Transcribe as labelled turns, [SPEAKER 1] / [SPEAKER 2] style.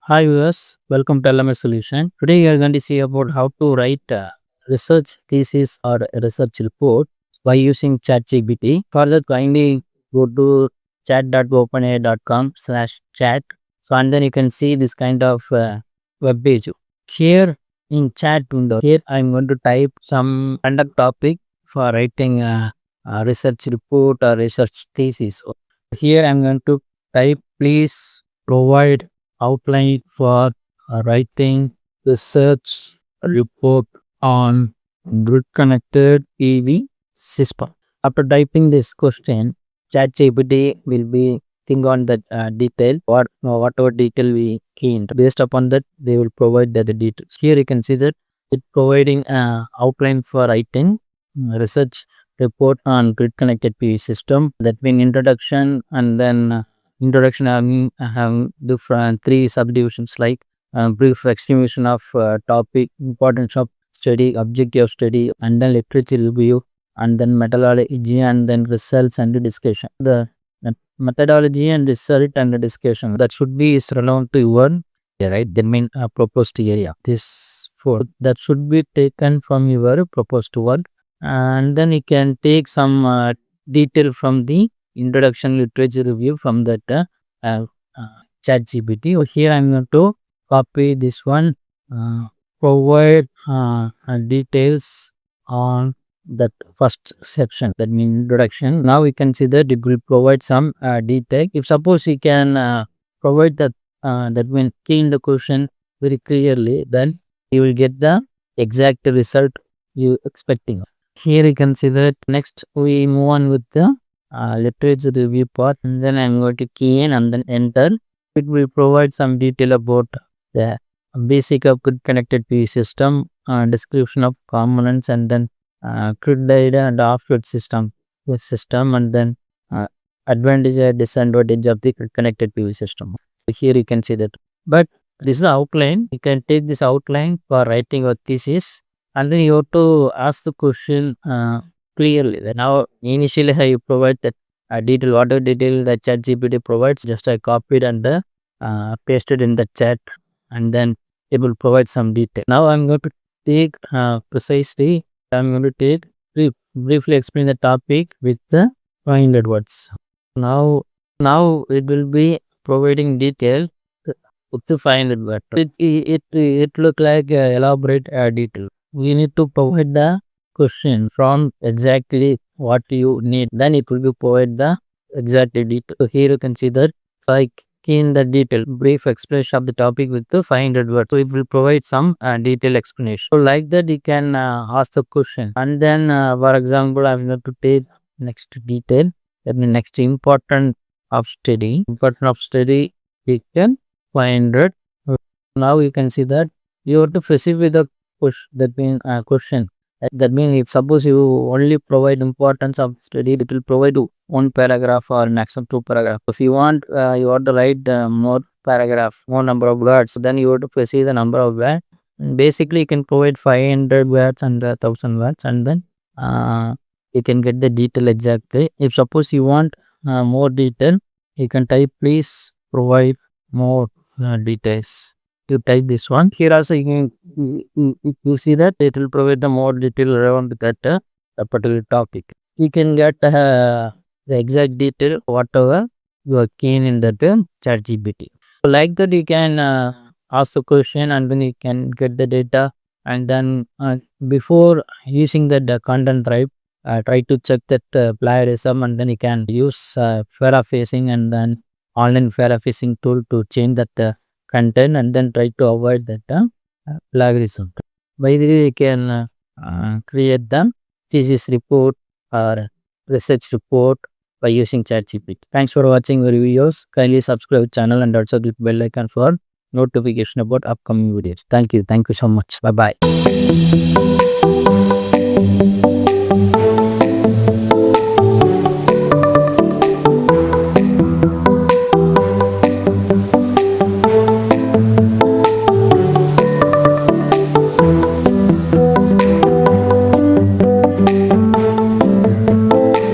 [SPEAKER 1] Hi viewers, welcome to LMS Solution. Today we are going to see about how to write a research thesis or a research report by using ChatGPT. For that, kindly go to chat.openai.com/chat. So and then you can see this kind of web page. Here in chat window, here I'm going to type some random topic for writing a research report or research thesis. So here I'm going to type, please provide outline for writing research report on grid connected EV system. After typing this question, ChatGPT will be think on that detail or whatever detail we key in. Based upon that, they will provide the details. Here you can see that it providing outline for writing research report on grid connected PV system. That means introduction and then introduction have different three subdivisions like brief explanation of topic, importance of study, objective of study, and then literature review, and then methodology, and then results and the discussion. The methodology and result and the discussion that should be is relevant to your right. That mean proposed area. This four that should be taken from your proposed work, and then you can take some detail from the introduction literature review from that uh, chat GPT. Here I'm going to copy this one, provide details on that first section, that means introduction. Now we can see that it will provide some detail. If suppose you can provide that that means key in the question very clearly, then you will get the exact result you expecting. Here you can see that next we move on with the literature review part, and then I'm going to key in and then enter. It will provide some detail about the basic of grid connected PV system, description of components, and then grid data and off-grid system, and then advantage and disadvantage of the grid connected PV system. Here you can see that. But this is the outline. You can take this outline for writing your thesis, and then you have to ask the question clearly. Now initially I provide that detail, whatever detail the chat GPT provides, just I copied and pasted in the chat, and then it will provide some detail. Now I'm going to take precisely, I'm going to take briefly explain the topic with the 500 words. Now it will be providing detail up to 500 words. It look like elaborate detail. We need to provide the question from exactly what you need, then it will be provide the exact detail. So here you can see that like in the detail brief explanation of the topic with the 500 words, so it will provide some detailed explanation. So like that you can ask the question, and then for example I'm going to take next detail, that means next important of study you can 500. Now you can see that you have to specify the that means question. That means if suppose you only provide importance of study, it will provide one paragraph or maximum two paragraph. If you want to write more paragraph, more number of words, then you have to specify the number of words. Basically you can provide 500 words and 1000 words, and then you can get the detail exactly. If suppose you want more detail, you can type please provide more details. You type this one. Here also you see that it will provide the more detail around that particular topic. You can get the exact detail whatever you are keen in that chat GPT. So like that you can ask the question, and then you can get the data, and then before using that content type, try to check that plagiarism, and then you can use paraphrasing and then online paraphrasing tool to change that content, and then try to avoid that plagiarism. By the way, you can create the thesis report or research report by using ChatGPT. Thanks for watching our videos. Kindly subscribe channel and also click bell icon for notification about upcoming videos. Thank you so much. Bye bye.